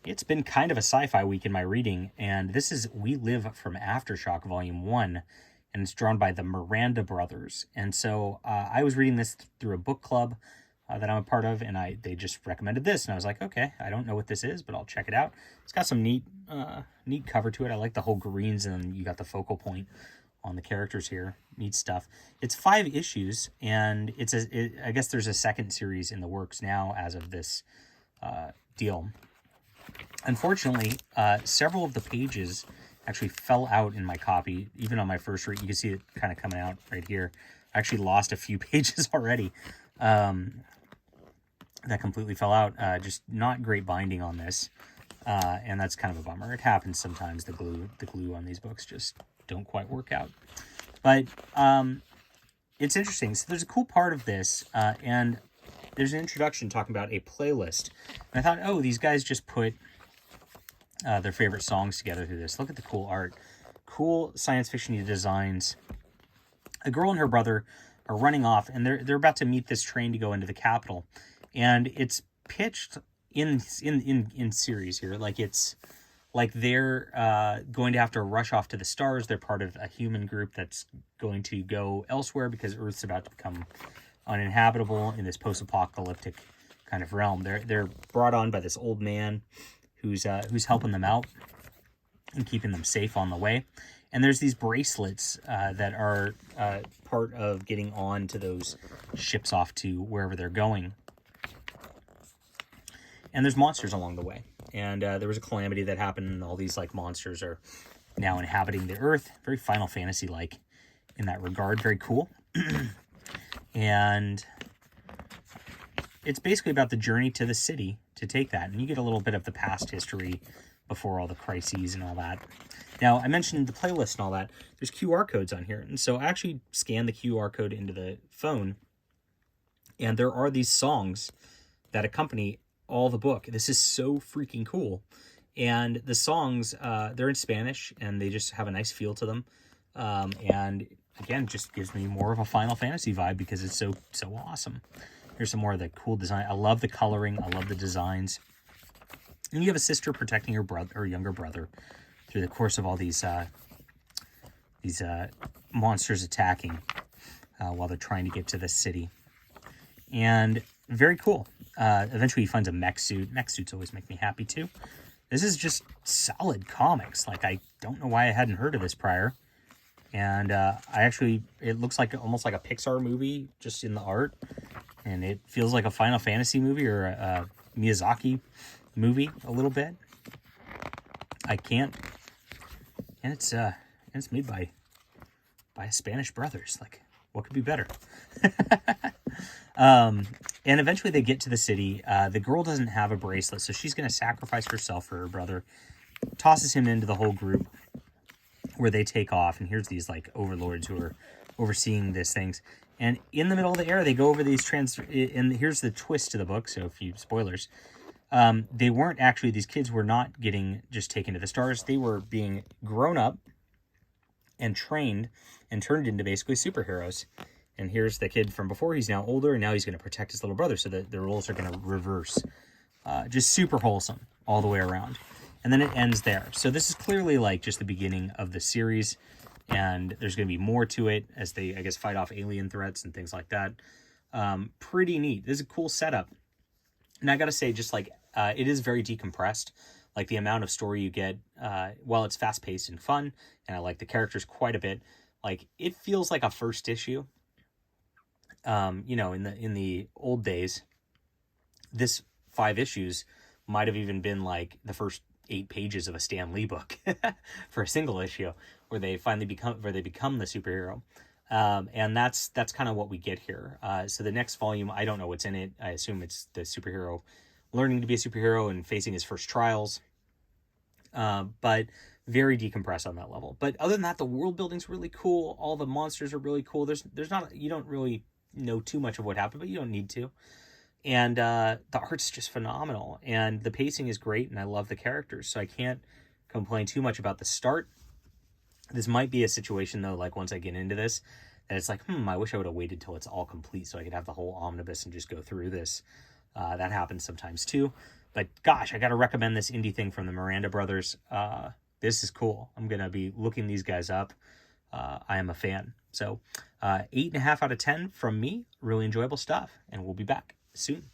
It's been kind of a sci-fi week in my reading, and this is We Live from Aftershock Volume 1, and it's drawn by the Miranda brothers. And so I was reading this through a book club that I'm a part of, and they just recommended this, and I was like, okay, I don't know what this is, but I'll check it out. It's got some neat cover to it. I like the whole greens, and you got the focal point on the characters here. Neat stuff. It's 5 issues, and I guess there's a second series in the works now as of this deal. Unfortunately, several of the pages actually fell out in my copy. Even on my first read, you can see it kind of coming out right here. I actually lost a few pages already. That completely fell out. Just not great binding on this, and that's kind of a bummer. It happens sometimes. The glue on these books just don't quite work out. But it's interesting. So there's a cool part of this, and there's an introduction talking about a playlist. And I thought, oh, these guys just put their favorite songs together through this. Look at the cool art. Cool science fiction designs. A girl and her brother are running off, and they're about to meet this train to go into the capital. And it's pitched in series here. Like it's like they're going to have to rush off to the stars. They're part of a human group that's going to go elsewhere because Earth's about to become uninhabitable in this post-apocalyptic kind of realm. They're brought on by this old man who's helping them out and keeping them safe on the way. And there's these bracelets that are part of getting on to those ships off to wherever they're going. And there's monsters along the way. And there was a calamity that happened, and all these like monsters are now inhabiting the Earth. Very Final Fantasy-like in that regard. Very cool. And it's basically about the journey to the city to take that. And you get a little bit of the past history before all the crises and all that. Now, I mentioned the playlist and all that. There's QR codes on here. And so I actually scanned the QR code into the phone. And there are these songs that accompany all the book. This is so freaking cool. And the songs, they're in Spanish, and they just have a nice feel to them. And again, just gives me more of a Final Fantasy vibe because it's so awesome. Here's some more of the cool design. I love the coloring. I love the designs. And you have a sister protecting her brother, or younger brother, through the course of all these monsters attacking while they're trying to get to the city. And very cool. Eventually he finds a mech suit. Mech suits always make me happy too. This is just solid comics. Like, I don't know why I hadn't heard of this prior. And it looks like almost like a Pixar movie just in the art. And it feels like a Final Fantasy movie or a Miyazaki movie a little bit. I can't. And it's made by Spanish brothers. Like, what could be better? And eventually they get to the city. The girl doesn't have a bracelet, so she's going to sacrifice herself for her brother. Tosses him into the whole group where they take off. And here's these like overlords who are overseeing these things. And in the middle of the air, they go over these and here's the twist to the book. So a few spoilers. They weren't actually, these kids were not getting just taken to the stars. They were being grown up and trained and turned into basically superheroes. And here's the kid from before. He's now older, and now he's going to protect his little brother. So that the roles are going to reverse. Just super wholesome all the way around. And then it ends there. So this is clearly like just the beginning of the series. And there's going to be more to it as they, I guess, fight off alien threats and things like that. Pretty neat. This is a cool setup. And I got to say, just like, it is very decompressed. Like, the amount of story you get, while it's fast-paced and fun, and I like the characters quite a bit, like, it feels like a first issue. In the old days, this 5 issues might have even been like the first 8 pages of a Stan Lee book for a single issue, where they finally become the superhero. And that's kind of what we get here. So the next volume, I don't know what's in it. I assume it's the superhero learning to be a superhero and facing his first trials. But very decompressed on that level. But other than that, the world building's really cool. All the monsters are really cool. You don't really know too much of what happened, but you don't need to. And the art's just phenomenal. And the pacing is great, and I love the characters. So I can't complain too much about the start. This might be a situation, though, like once I get into this, that it's like, I wish I would have waited till it's all complete so I could have the whole omnibus and just go through this. That happens sometimes too. But gosh, I got to recommend this indie thing from the Miranda Brothers. This is cool. I'm going to be looking these guys up. I am a fan. So 8.5 out of 10 from me. Really enjoyable stuff. And we'll be back soon.